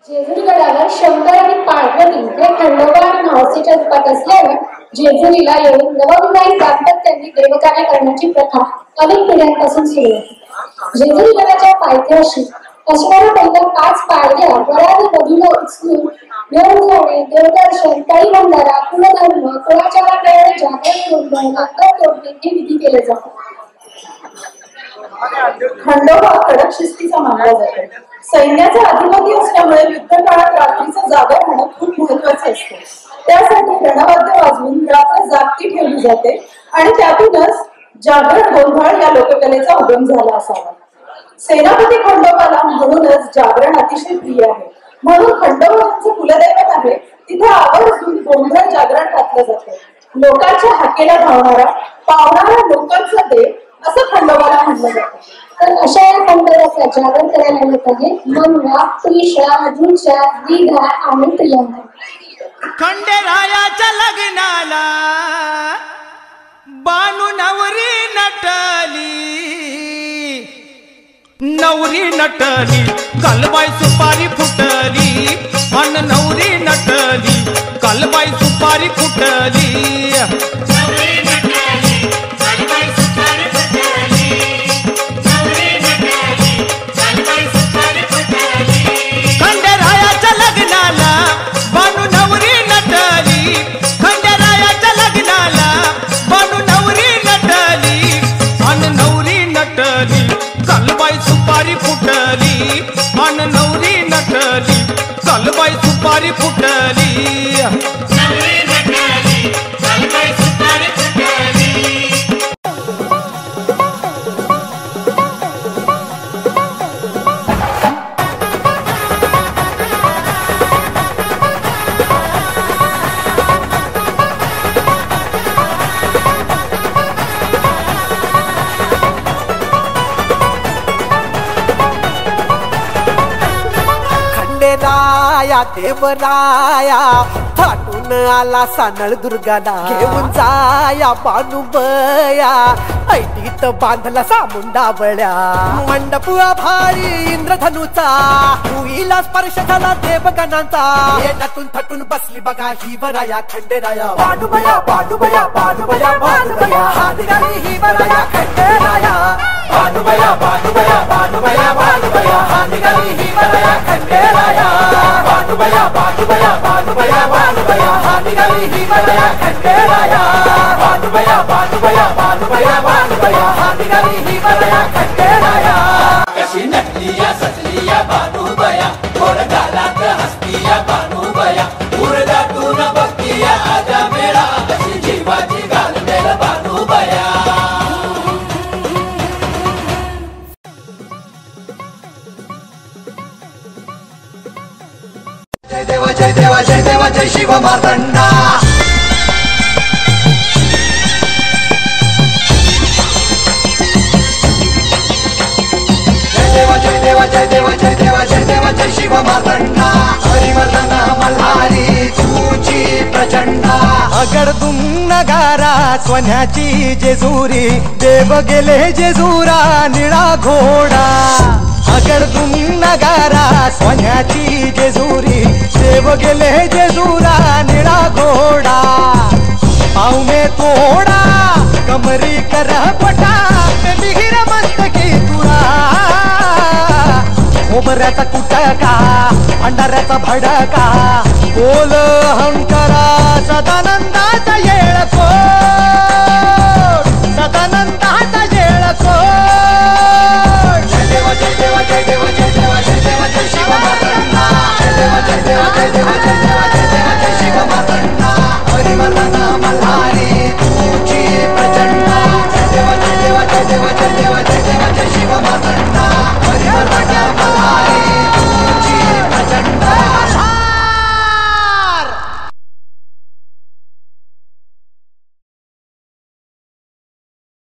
जेजुरीगडावर शंकर आणि पार्वती हे खंडोबा आणि मावशीच्या रूपात असल्यानं जेजुरीला येऊन नवविवाहित दाम्पत्यांनी देवकार्य करण्याची प्रथा अनेक पिढ्यांपासून सुरू आहे। जेजुरीगडाच्या पायथ्याशी असणाऱ्या पहिल्या 5 पायऱ्या वराने वधूला उचलून घेऊन जाणे, देवदर्शन, तळी बंधारा, कुलधर्म, कुळाचाराप्रमाणे जागरण गोंधळ, लंगर तोडणे हे विधी केले जातात। खंडोबा कडक शिस्तीचा मानला जातो। सैन्याचा अधिपती असल्यामुळे युद्ध काळात रात्रीचं जागा राहणं खूप महत्वाचं असतं। त्यासाठी रणवाद्य वाजवून रात्र जागती ठेवली जाते आणि त्यातूनच जागरण गोंधळ या लोककलेचा उगम झाला असावा। सेनापती खंडोबाला म्हणूनच जागरण अतिशय प्रिय आहे। म्हणून खंडोबा ज्यांचे कुलदैवत आहे तिथे आवर्जून गोंधळ जागरण घातलं जाते। लोकांच्या हाकेला धावणारा, पावणारा लोकांचा देव असं खंडोबाला म्हणलं जातं। तर अशा या खंडोबाचा जागर करायला येत आहे मनवा, त्रिशा, रुचा, दीघा आणि प्रियंका। खंडेरायाच्या लग्नाला बानू नवरी नटली कलबाई सुपारी फुटली, अन नवरी नटली कलबाई सुपारी फुटली। खंडेरायाच्या लग्नाला बानू नवरी नटली, खंडेरायाच्या लग्नाला बानू नवरी नटली, अन नवरी नटली कलबाई सुपारी फुटली, अन नवरी नटली कलबाई सुपारी फुटली। खंडेराया देवराया थाटून आला सानळ दुर्गाला, घेऊन जाया बानुबया ऐटीत बांधला सामुंडा बळ्या। मंडप भारी इंद्रधनुचा भुईला स्पर्श झाला देवगणांचा, नटून थटून बसली बघा ही वराया खंडेराया। बानुबया बानुबया बानुबया बानुबया हात गाली ही वराया खंडेराया। बानुबया बानुबया बानुबया बानुबया हात गाली ही वराया खंडेराया। बानुबया बानुबया बानुबया बानुबया हात गाली ही वराया खंडेराया। बानुबया बानुबया बानुबया बानुबया हात गाली ही वराया खंडेराया। कशी नटलिया सजलिया बानुबया, गोड गालात हसतिया बानुबया, उरदातून बघतिया आजा मेळा, कशी जीवाची घालमेल बानुबया। जय देवा जय देवा जय देवा जय शिव मार्तंडा। जय देवा जय देवा जय देवा जय देवा जय देवा जय शिव मार्तंडा। हरिवर्धन मल्हारी तुझी प्रचंडा। अगडदुम नगारा सोन्याची जेजुरी, देव गेले जेजुरा निळा घोडा। अगडदुम नगारा सोन्याची जेजुरी, देव गेले जेजुरा निळा घोडा। पाव में तोडा कमरी कर पटा, मिहिर मस्तकी तुरा। खोबऱ्याचा कुटका, अंडाऱ्याचा भडका, बोल अहंकारा सदाना